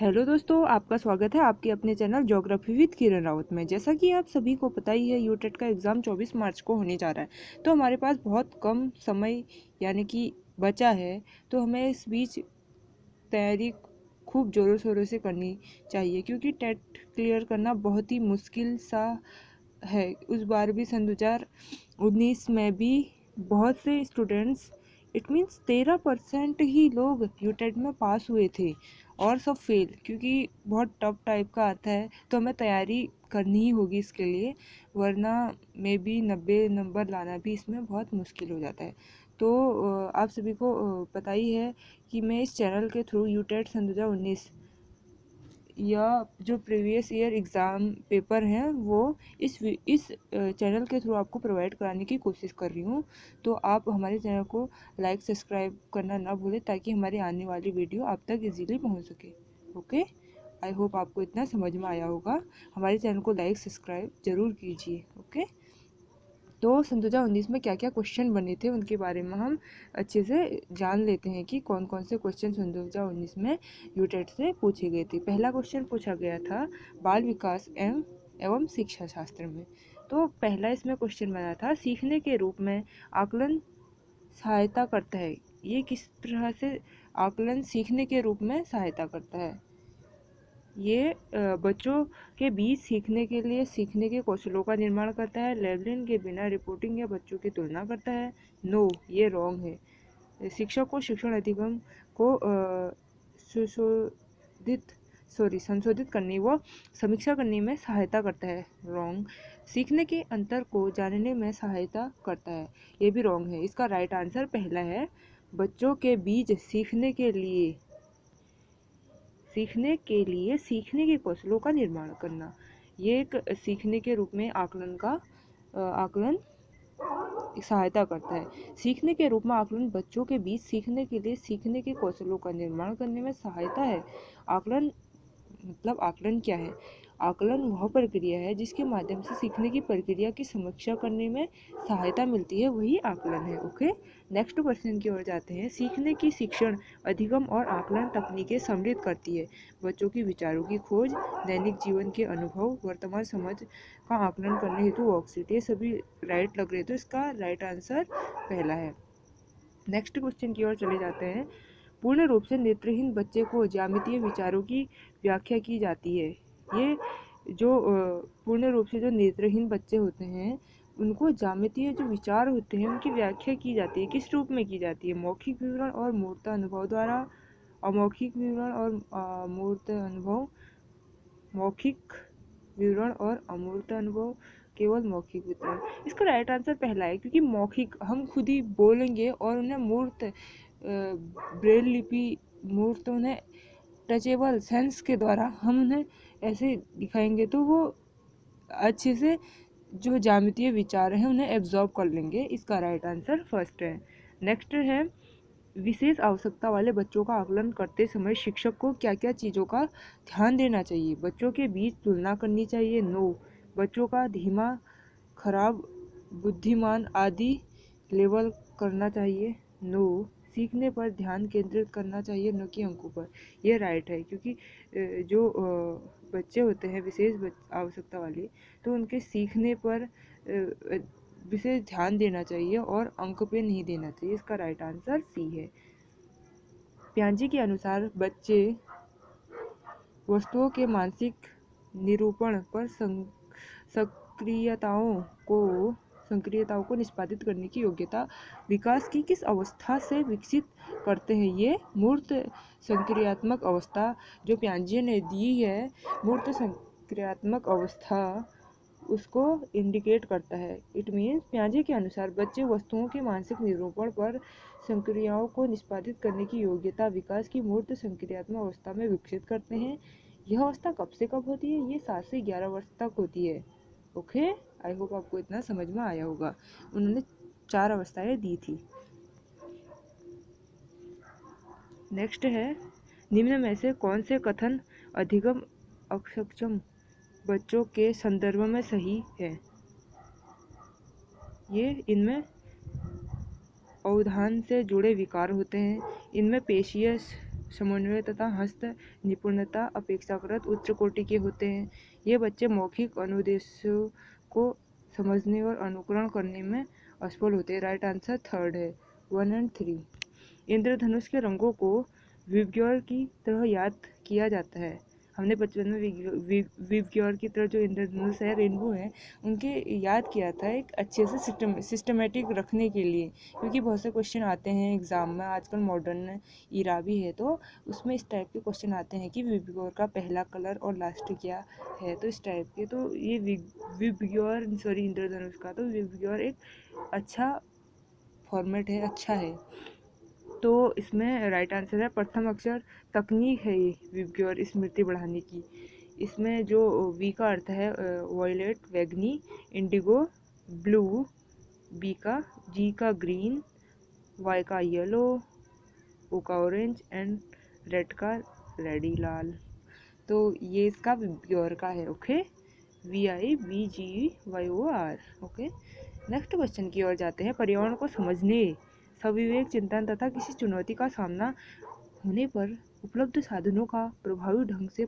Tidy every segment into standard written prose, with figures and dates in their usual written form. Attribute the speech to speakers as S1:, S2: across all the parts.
S1: Hello दोस्तों, आपका स्वागत है आपके अपने चैनल ज्योग्राफी विद किरण रावत में। जैसा कि आप सभी को पता ही है, यूटेट का एग्ज़ाम 24 मार्च को होने जा रहा है। तो हमारे पास बहुत कम समय यानी कि बचा है। तो हमें इस बीच तैयारी खूब ज़ोरों शोरों से करनी चाहिए, क्योंकि टेट क्लियर करना बहुत ही मुश्किल सा है। उस बार भी सन 2019 में भी बहुत से स्टूडेंट्स, इट मीन्स 13% ही लोग यूटेट में पास हुए थे और सब फेल, क्योंकि बहुत टफ टाइप का आता है। तो हमें तैयारी करनी ही होगी इसके लिए, वरना मे बी 90 नंबर लाना भी इसमें बहुत मुश्किल हो जाता है। तो आप सभी को पता ही है कि मैं इस चैनल के थ्रू यूटेट सन 2019 या जो प्रीवियस ईयर एग्ज़ाम पेपर हैं वो इस चैनल के थ्रू आपको प्रोवाइड कराने की कोशिश कर रही हूँ। तो आप हमारे चैनल को लाइक सब्सक्राइब करना ना भूलें, ताकि हमारी आने वाली वीडियो आप तक इजीली पहुँच सके। ओके, आई होप आपको इतना समझ में आया होगा। हमारे चैनल को लाइक सब्सक्राइब ज़रूर कीजिए। ओके, तो सन 2019 में क्या क्या क्वेश्चन बने थे उनके बारे में हम अच्छे से जान लेते हैं कि कौन कौन से क्वेश्चन सन 2019 में यूटेट से पूछे गए थे। पहला क्वेश्चन पूछा गया था बाल विकास एवं शिक्षा शास्त्र में। तो पहला इसमें क्वेश्चन बना था, सीखने के रूप में आकलन सहायता करता है। ये किस तरह से आकलन सीखने के रूप में सहायता करता है? ये बच्चों के बीच सीखने के लिए सीखने के कौशलों का निर्माण करता है। लेबलिंग के बिना रिपोर्टिंग या बच्चों की तुलना करता है। नो, ये रॉन्ग है। शिक्षक को शिक्षण अधिगम को सुशोधित संशोधित करने व समीक्षा करने में सहायता करता है। रॉन्ग। सीखने के अंतर को जानने में सहायता करता है। ये भी रॉन्ग है। इसका राइट आंसर पहला है, बच्चों के बीच सीखने के कौशलों का निर्माण करना। ये एक सीखने के रूप में आकलन सहायता करता है। सीखने के रूप में आकलन बच्चों के बीच सीखने के लिए सीखने के कौशलों का निर्माण करने में सहायता है। आकलन मतलब आकलन क्या है? आकलन वह प्रक्रिया है जिसके माध्यम से सीखने की प्रक्रिया की समीक्षा करने में सहायता मिलती है, वही आकलन है। ओके, नेक्स्ट क्वेश्चन की ओर जाते हैं। सीखने की शिक्षण अधिगम और आकलन तकनीकें समृद्ध करती है। बच्चों की विचारों की खोज, दैनिक जीवन के अनुभव, वर्तमान समझ का आकलन करने हेतु वर्कशीट, ये सभी राइट लग रहे, तो इसका राइट आंसर पहला है। नेक्स्ट क्वेश्चन की ओर चले जाते हैं। पूर्ण रूप से नेत्रहीन बच्चे को ज्यामितीय विचारों की व्याख्या की जाती है। ये जो पूर्ण रूप से जो नेत्रहीन बच्चे होते हैं, उनको ज्यामितीय जो विचार होते हैं उनकी व्याख्या की जाती है। किस रूप में की जाती है? मौखिक विवरण और मूर्त अनुभव द्वारा। अमौखिक विवरण और मूर्त अनुभव। मौखिक विवरण और अमूर्त अनुभव, केवल मौखिक विवरण। इसका राइट आंसर पहला है, क्योंकि मौखिक हम खुद ही बोलेंगे और उन्हें मूर्त ब्रेल लिपि, मूर्त उन्हें टचेबल सेंस के द्वारा हम उन्हें ऐसे दिखाएंगे तो वो अच्छे से जो ज्यामितीय विचार हैं उन्हें एब्जॉर्ब कर लेंगे। इसका राइट आंसर फर्स्ट है। नेक्स्ट है, विशेष आवश्यकता वाले बच्चों का आकलन करते समय शिक्षक को क्या क्या चीज़ों का ध्यान देना चाहिए? बच्चों के बीच तुलना करनी चाहिए। नो। बच्चों का धीमा, खराब, बुद्धिमान आदि लेवल करना चाहिए। नो। सीखने पर ध्यान केंद्रित करना चाहिए, न कि अंकों पर। यह राइट है, क्योंकि जो बच्चे होते हैं विशेष आवश्यकता वाले, तो उनके सीखने पर विशेष ध्यान देना चाहिए और अंक पे नहीं देना चाहिए। इसका राइट आंसर सी है। पियाजे के अनुसार बच्चे वस्तुओं के मानसिक निरूपण पर सक्रियताओं को निष्पादित करने की योग्यता विकास की किस अवस्था से विकसित करते हैं? ये मूर्त सक्रियात्मक अवस्था जो पियाजे ने दी है, मूर्त सक्रियात्मक अवस्था उसको इंडिकेट करता है। इट मीन्स पियाजे के अनुसार बच्चे वस्तुओं के मानसिक निरूपण पर संक्रियाओं को निष्पादित करने की योग्यता विकास की मूर्त संक्रियात्मक अवस्था में विकसित करते हैं। यह अवस्था कब से कब होती है? ये 7 से 11 वर्ष तक होती है। ओके, आई होप आपको इतना समझ में आया होगा। उन्होंने 4 अवस्थाएं दी थी। नेक्स्ट है, निम्न में से कौन से कथन अधिगम अक्षम बच्चों के संदर्भ में सही है? ये इनमें अवधान से जुड़े विकार होते हैं। इनमें पेशियस समन्वय तथा हस्त निपुणता अपेक्षाकृत उच्च कोटि के होते हैं। ये बच्चे मौखिक अनुदेशों को समझने और अनुकरण करने में असफल होते हैं। राइट आंसर थर्ड है 1 और 3। इंद्रधनुष के रंगों को विबग्योर की तरह याद किया जाता है। हमने बचपन में विबग्योर की तरह जो इंद्रधनुष है, रेनबो है, उनके याद किया था एक अच्छे से सिस्टमेटिक रखने के लिए, क्योंकि बहुत से क्वेश्चन आते हैं एग्जाम में। आजकल मॉडर्न ईरा भी है तो उसमें इस टाइप के क्वेश्चन आते हैं कि विबग्योर का पहला कलर और लास्ट क्या है, तो इस टाइप के। तो ये विबग्योर सॉरी इंद्रधनुष का, तो विबग्योर एक अच्छा फॉर्मेट है, अच्छा है। तो इसमें राइट आंसर है प्रथम अक्षर तकनीक है ये विबग्योर स्मृति बढ़ाने की। इसमें जो वी का अर्थ है वॉयलेट, वैगनी, इंडिगो, ब्लू, बी का जी का ग्रीन, वाई का येलो, ओ का ऑरेंज एंड रेड का रेडी लाल। तो ये इसका विबग्योर का है। Okay, VIBGYOR। Okay, next question की ओर जाते हैं। पर्यावरण को समझने, सविवेक चिंतन तथा किसी चुनौती का सामना होने पर उपलब्ध साधनों का प्रभावी ढंग से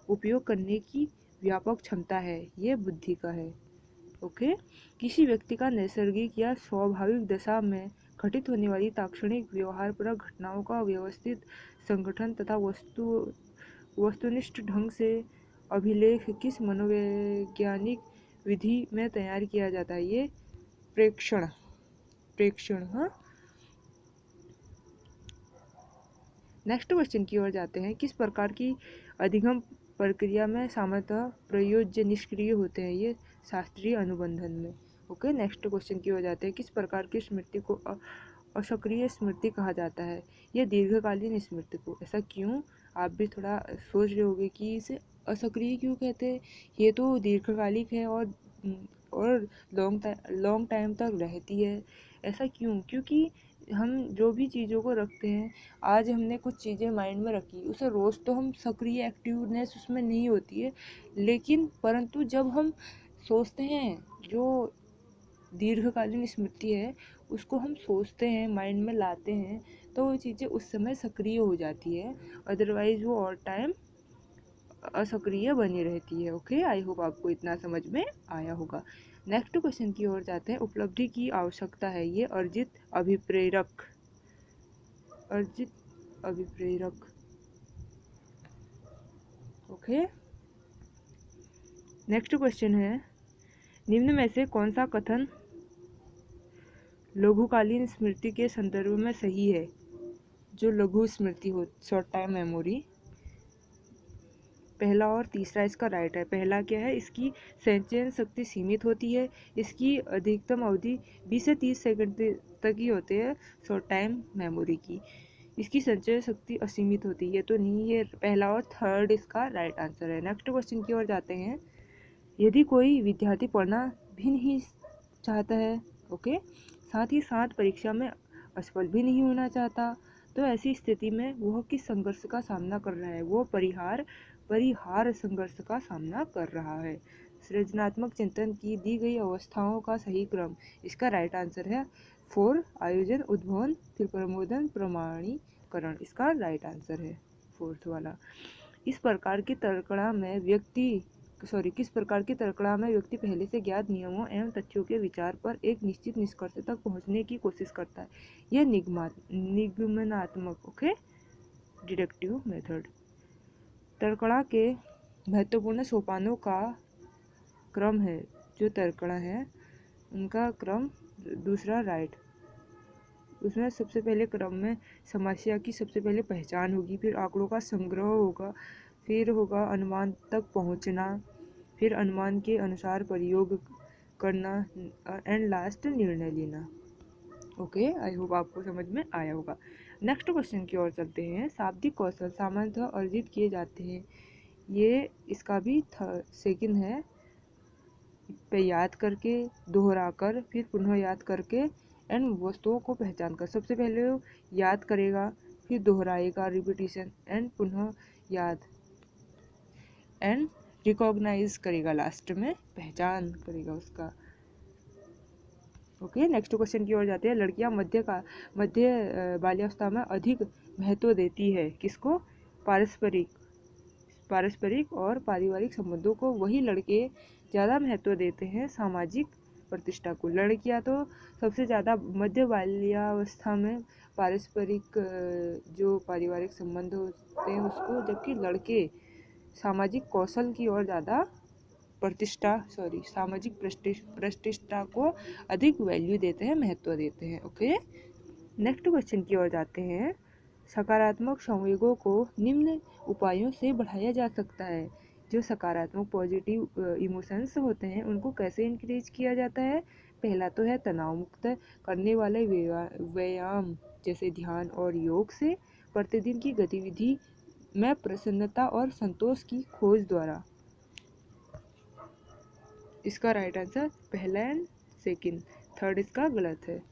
S1: उपयोग करने की व्यापक क्षमता है, ये बुद्धि का है। ओके, किसी व्यक्ति का नैसर्गिक या स्वाभाविक दशा में घटित होने वाली ताक्षणिक व्यवहारपरक घटनाओं का व्यवस्थित संगठन तथा वस्तुनिष्ठ ढंग से अभिलेख किस मनोवैज्ञानिक विधि में तैयार किया जाता है? ये प्रेक्षण। हाँ, नेक्स्ट क्वेश्चन की ओर जाते हैं। किस प्रकार की अधिगम प्रक्रिया में सामान्यतः प्रयोज्य निष्क्रिय होते हैं? ये शास्त्रीय अनुबंधन में। ओके, नेक्स्ट क्वेश्चन की ओर जाते हैं। किस प्रकार की स्मृति को असक्रिय स्मृति कहा जाता है? यह दीर्घकालीन स्मृति को। ऐसा क्यों? आप भी थोड़ा सोच रहे होंगे कि इसे असक्रिय क्यों कहते हैं। ये तो दीर्घकालिक है और लॉन्ग टाइम तक रहती है। ऐसा क्यों? क्योंकि हम जो भी चीज़ों को रखते हैं, आज हमने कुछ चीज़ें माइंड में रखी, उसे रोज़ तो हम सक्रिय एक्टिवनेस उसमें नहीं होती है, लेकिन परंतु जब हम सोचते हैं, जो दीर्घकालीन स्मृति है उसको हम सोचते हैं, माइंड में लाते हैं, तो वो चीज़ें उस समय सक्रिय हो जाती है। अदरवाइज वो और टाइम असक्रिय बनी रहती है। ओके, आई होप आपको इतना समझ में आया होगा। नेक्स्ट क्वेश्चन की ओर जाते हैं। उपलब्धि की आवश्यकता है, ये अर्जित अभिप्रेरक। ओके, नेक्स्ट क्वेश्चन है। निम्न में से कौन सा कथन लघुकालीन स्मृति के संदर्भ में सही है? जो लघु स्मृति हो, शॉर्ट टाइम मेमोरी, पहला और तीसरा इसका राइट है। पहला क्या है? इसकी संचयन शक्ति सीमित होती है, इसकी अधिकतम अवधि 20 से 30 सेकंड तक ही होते हैं शॉर्ट टाइम मेमोरी की। इसकी संचय शक्ति असीमित होती है, तो नहीं, ये पहला और थर्ड इसका राइट आंसर है। नेक्स्ट क्वेश्चन की ओर जाते हैं। यदि कोई विद्यार्थी पढ़ना भी नहीं चाहता है, ओके, साथ ही साथ परीक्षा में असफल भी नहीं होना चाहता, तो ऐसी स्थिति में वह किस संघर्ष का सामना कर रहा है? वो परिहार संघर्ष का सामना कर रहा है। सृजनात्मक चिंतन की दी गई अवस्थाओं का सही क्रम, इसका राइट आंसर है 4, आयोजन, उद्भवन, फिर प्रमोदन, प्रमाणीकरण। इसका राइट आंसर है 4th वाला। किस प्रकार की तर्कणा में व्यक्ति पहले से ज्ञात नियमों एवं तथ्यों के विचार पर एक निश्चित निष्कर्ष तक पहुंचने की कोशिश करता है? यह निगमनात्मक, ओके, डिडक्टिव मेथड। तर्कणा के महत्वपूर्ण सोपानों का क्रम है, जो तर्कणा है उनका क्रम दूसरा राइट। उसमें सबसे पहले क्रम में समस्या की सबसे पहले पहचान होगी, फिर आंकड़ों का संग्रह होगा, फिर होगा अनुमान तक पहुंचना, फिर अनुमान के अनुसार प्रयोग करना एंड लास्ट निर्णय लेना। ओके, आई होप आपको समझ में आया होगा। नेक्स्ट क्वेश्चन की ओर चलते हैं। शाब्दिक कौशल सामान्यतः अर्जित किए जाते हैं, ये इसका भी सेकंड है। पे याद करके, दोहराकर, फिर पुनः याद करके एंड वस्तुओं को पहचान कर। सबसे पहले याद करेगा, फिर दोहराएगा, रिपीटिशन, एंड पुनः याद एंड रिकॉग्नाइज करेगा, लास्ट में पहचान करेगा उसका। ओके, नेक्स्ट क्वेश्चन की ओर जाते हैं। लड़कियां मध्य बाल्यावस्था में अधिक महत्व देती है। किसको? पारस्परिक और पारिवारिक संबंधों को। वही लड़के ज़्यादा महत्व देते हैं सामाजिक प्रतिष्ठा को। लड़कियां तो सबसे ज़्यादा मध्य बाल्यावस्था में पारस्परिक जो पारिवारिक संबंध होते हैं उसको, जबकि लड़के सामाजिक कौशल की ओर ज़्यादा सामाजिक प्रतिष्ठा को अधिक वैल्यू देते हैं, महत्व देते हैं। ओके, नेक्स्ट क्वेश्चन की ओर जाते हैं। सकारात्मक संवेगों को निम्न उपायों से बढ़ाया जा सकता है। जो सकारात्मक पॉजिटिव इमोशंस होते हैं उनको कैसे इंक्रीज किया जाता है? पहला तो है तनाव मुक्त करने वाले व्यायाम जैसे ध्यान और योग से, प्रतिदिन की गतिविधि में प्रसन्नता और संतोष की खोज द्वारा। इसका राइट आंसर पहला एंड सेकंड, थर्ड इसका गलत है।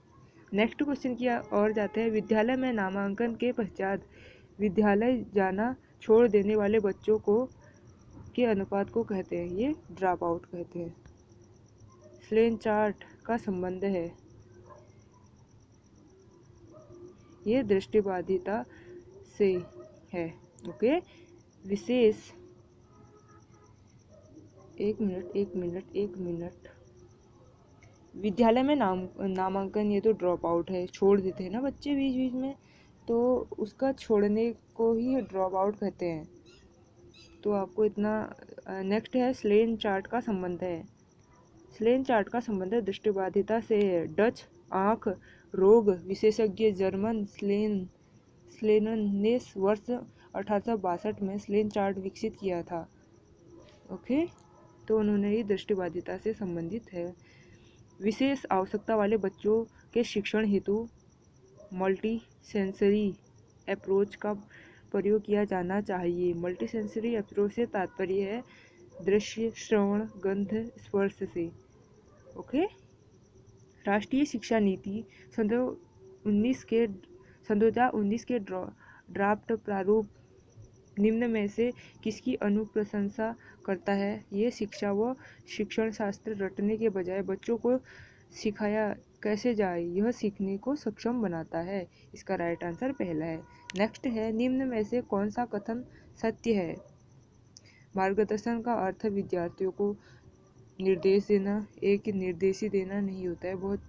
S1: नेक्स्ट क्वेश्चन की ओर जाते हैं। विद्यालय में नामांकन के पश्चात विद्यालय जाना छोड़ देने वाले बच्चों को के अनुपात को कहते हैं, ये ड्रॉप आउट कहते हैं। स्लेन चार्ट का संबंध है, ये दृष्टिबाधिता से है। ओके, विशेष एक मिनट विद्यालय में नामांकन, ये तो ड्रॉप आउट है, छोड़ देते हैं ना बच्चे बीच बीच में, तो उसका छोड़ने को ही ड्रॉप आउट कहते हैं। तो आपको इतना। नेक्स्ट है स्लेन चार्ट का संबंध है। स्लेन चार्ट का संबंध दृष्टिबाधिता से है। डच आँख रोग विशेषज्ञ जर्मन स्लेनन ने वर्ष 1862 में स्लेन चार्ट विकसित किया था। ओके, तो उन्होंने ये दृष्टिबाधिता से संबंधित है। विशेष आवश्यकता वाले बच्चों के शिक्षण हेतु मल्टी सेंसरी अप्रोच का प्रयोग किया जाना चाहिए। मल्टी सेंसरी अप्रोच से तात्पर्य है दृश्य, श्रवण, गंध, स्पर्श से। ओके, राष्ट्रीय शिक्षा नीति सन 2019 के ड्राफ्ट प्रारूप निम्न में से किसकी अनुप्रशंसा करता है? ये शिक्षा व शिक्षण शास्त्र रटने के बजाय बच्चों को सिखाया कैसे जाए, यह सीखने को सक्षम बनाता है। इसका राइट आंसर पहला है। नेक्स्ट है, निम्न में से कौन सा कथन सत्य है? मार्गदर्शन का अर्थ विद्यार्थियों को निर्देश देना, एक निर्देशी देना नहीं होता है, बहुत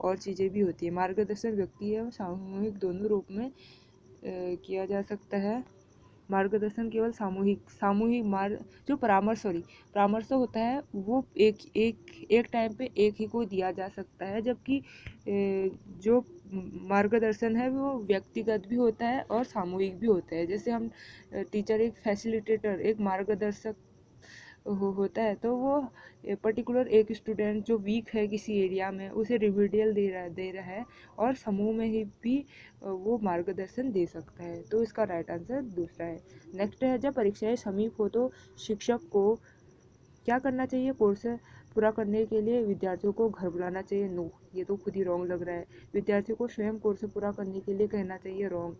S1: और चीज़ें भी होती है। मार्गदर्शन व्यक्ति एवं सामूहिक दोनों रूप में किया जा सकता है। मार्गदर्शन केवल जो परामर्श तो होता है वो एक टाइम पे एक ही को दिया जा सकता है, जबकि जो मार्गदर्शन है वो व्यक्तिगत भी होता है और सामूहिक भी होता है। जैसे हम टीचर एक फैसिलिटेटर, एक मार्गदर्शक होता है, तो वो पर्टिकुलर एक स्टूडेंट जो वीक है किसी एरिया में उसे रिमीडियल दे रहा है, और समूह में ही भी वो मार्गदर्शन दे सकता है। तो इसका राइट आंसर दूसरा है। नेक्स्ट है, जब परीक्षाएं समीप हो तो शिक्षक को क्या करना चाहिए? कोर्स पूरा करने के लिए विद्यार्थियों को घर बुलाना चाहिए? नो, ये तो खुद ही रॉन्ग लग रहा है। विद्यार्थियों को स्वयं कोर्स पूरा करने के लिए कहना चाहिए? रॉन्ग।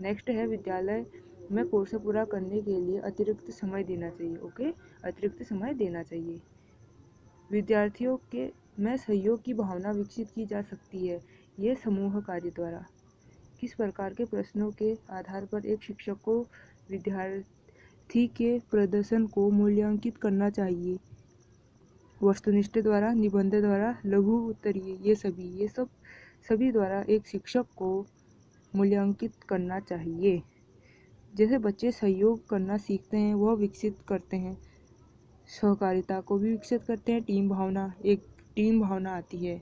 S1: नेक्स्ट है, विद्यालय में कोर्स पूरा करने के लिए अतिरिक्त समय देना चाहिए। ओके, अतिरिक्त समय देना चाहिए। विद्यार्थियों के में सहयोग की भावना विकसित की जा सकती है, ये समूह कार्य द्वारा। किस प्रकार के प्रश्नों के आधार पर एक शिक्षक को विद्यार्थी के प्रदर्शन को मूल्यांकित करना चाहिए? वस्तुनिष्ठ द्वारा, निबंध द्वारा, लघु उत्तरीय, ये सभी द्वारा एक शिक्षक को मूल्यांकित करना चाहिए। जैसे बच्चे सहयोग करना सीखते हैं, वह विकसित करते हैं, सहकारिता को भी विकसित करते हैं, एक टीम भावना आती है,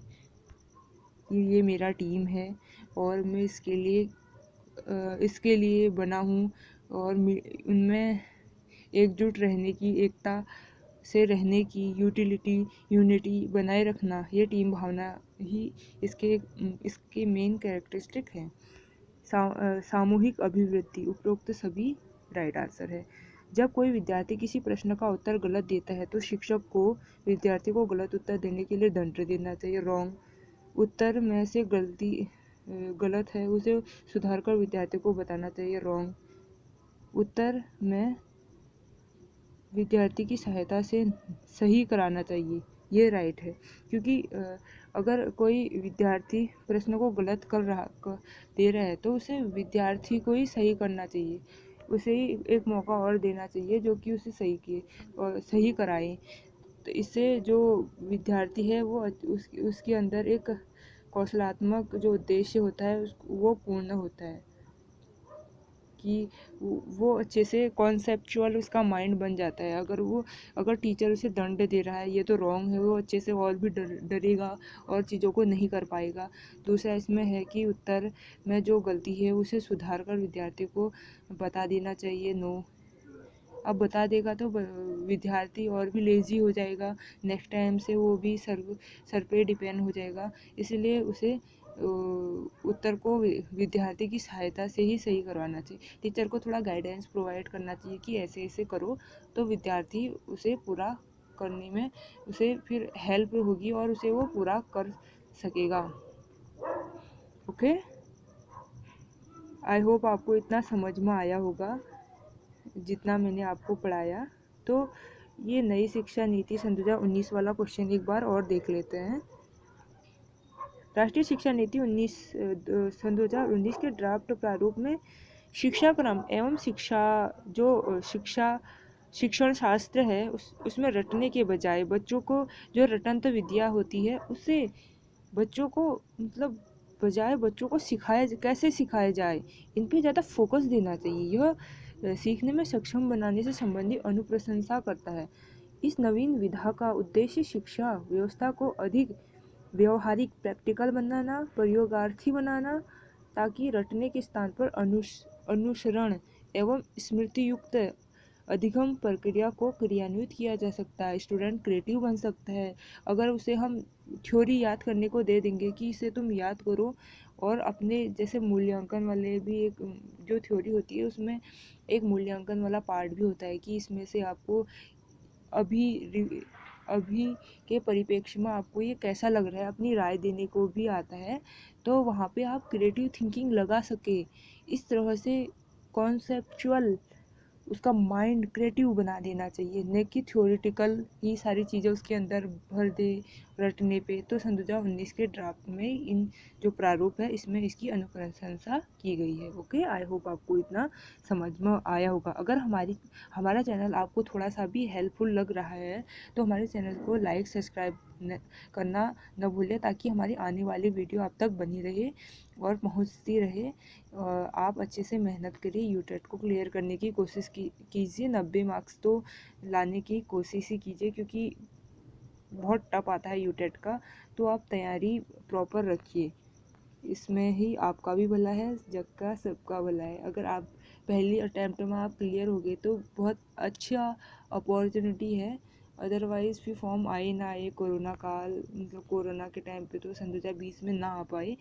S1: ये मेरा टीम है और मैं इसके लिए बना हूँ, और उनमें एकजुट रहने की, एकता से रहने की, यूनिटी बनाए रखना, ये टीम भावना ही इसके मेन कैरेक्टरिस्टिक हैं। सामूहिक अभिवृद्धि, उपरोक्त सभी राइट आंसर है। जब कोई विद्यार्थी किसी प्रश्न का उत्तर गलत देता है तो शिक्षक को विद्यार्थी को गलत उत्तर देने के लिए दंड देना चाहिए? रॉन्ग। उत्तर में से गलत है उसे सुधार कर विद्यार्थी को बताना चाहिए? रॉन्ग। उत्तर में विद्यार्थी की सहायता से सही कराना चाहिए, ये राइट है। क्योंकि अगर कोई विद्यार्थी प्रश्न को गलत दे रहा है तो उसे विद्यार्थी को ही सही करना चाहिए, उसे ही एक मौका और देना चाहिए जो कि उसे सही कराए। तो इससे जो विद्यार्थी है वो उसके अंदर एक कौशलात्मक जो उद्देश्य होता है वो पूर्ण होता है कि वो अच्छे से कॉन्सेप्चुअल उसका माइंड बन जाता है। अगर टीचर उसे दंड दे रहा है ये तो रॉन्ग है, वो अच्छे से और भी डरेगा और चीज़ों को नहीं कर पाएगा। दूसरा इसमें है कि उत्तर में जो गलती है उसे सुधार कर विद्यार्थी को बता देना चाहिए। नो, अब बता देगा तो विद्यार्थी और भी लेज़ी हो जाएगा, नेक्स्ट टाइम से वो भी सर पे डिपेंड हो जाएगा। इसलिए उसे उत्तर को विद्यार्थी की सहायता से ही सही करवाना चाहिए। टीचर को थोड़ा गाइडेंस प्रोवाइड करना चाहिए कि ऐसे ऐसे करो, तो विद्यार्थी उसे पूरा करने में उसे फिर हेल्प होगी और उसे वो पूरा कर सकेगा। ओके, आई होप आपको इतना समझ में आया होगा जितना मैंने आपको पढ़ाया। तो ये नई शिक्षा नीति सन 2019 वाला क्वेश्चन एक बार और देख लेते हैं। राष्ट्रीय शिक्षा नीति सन 2019 के ड्राफ्ट प्रारूप में शिक्षा क्रम एवं शिक्षण शास्त्र है उसमें रटने के बजाय बच्चों को जो रटंत विद्या होती है उसे बच्चों को बजाय बच्चों को कैसे सिखाया जाए, इन पे ज़्यादा फोकस देना चाहिए। यह सीखने में सक्षम बनाने से संबंधित अनुप्रशंसा करता है। इस नवीन विधा का उद्देश्य शिक्षा व्यवस्था को अधिक व्यवहारिक प्रैक्टिकल बनाना, प्रयोगार्थी बनाना, ताकि रटने के स्थान पर अनुसरण एवं स्मृति युक्त अधिगम प्रक्रिया को क्रियान्वित किया जा सकता है। स्टूडेंट क्रिएटिव बन सकता है। अगर उसे हम थ्योरी याद करने को दे देंगे कि इसे तुम याद करो, और अपने जैसे मूल्यांकन वाले भी एक जो थ्योरी होती है उसमें एक मूल्यांकन वाला पार्ट भी होता है कि इसमें से आपको अभी के परिप्रेक्ष्य में आपको ये कैसा लग रहा है, अपनी राय देने को भी आता है, तो वहाँ पे आप क्रिएटिव थिंकिंग लगा सके। इस तरह से कॉन्सेप्चुअल उसका माइंड क्रिएटिव बना देना चाहिए, न कि थ्योरेटिकल ही सारी चीज़ें उसके अंदर भर दे रटने पे। तो सन 2019 के ड्राफ्ट में इन जो प्रारूप है इसमें इसकी अनुप्रशंसा की गई है। ओके, आई होप आपको इतना समझ में आया होगा। अगर हमारा चैनल आपको थोड़ा सा भी हेल्पफुल लग रहा है तो हमारे चैनल को लाइक सब्सक्राइब करना न भूलें, ताकि हमारी आने वाली वीडियो आप तक बनी रहे और पहुंचती रहे। आप अच्छे से मेहनत करिए, यूटेट को क्लियर करने की कोशिश कीजिए। 90 मार्क्स तो लाने की कोशिश ही कीजिए, क्योंकि बहुत टफ आता है यूटेट का। तो आप तैयारी प्रॉपर रखिए, इसमें ही आपका भी भला है, जग का सबका भला है। अगर आप पहली अटैम्प्ट में आप क्लियर हो गए तो बहुत अच्छा अपॉर्चुनिटी है। अदरवाइज़ फिर फॉर्म आए ना आए, कोरोना काल कोरोना के टाइम पे तो सन 2020 में ना आ पाए,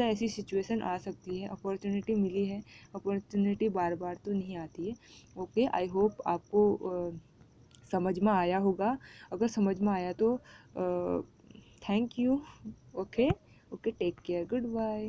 S1: ऐसी सिचुएशन आ सकती है। अपॉर्चुनिटी मिली है, अपॉर्चुनिटी बार बार तो नहीं आती है। ओके, आई होप आपको समझ में आया होगा। अगर समझ में आया तो thank you. Okay, take care, good bye.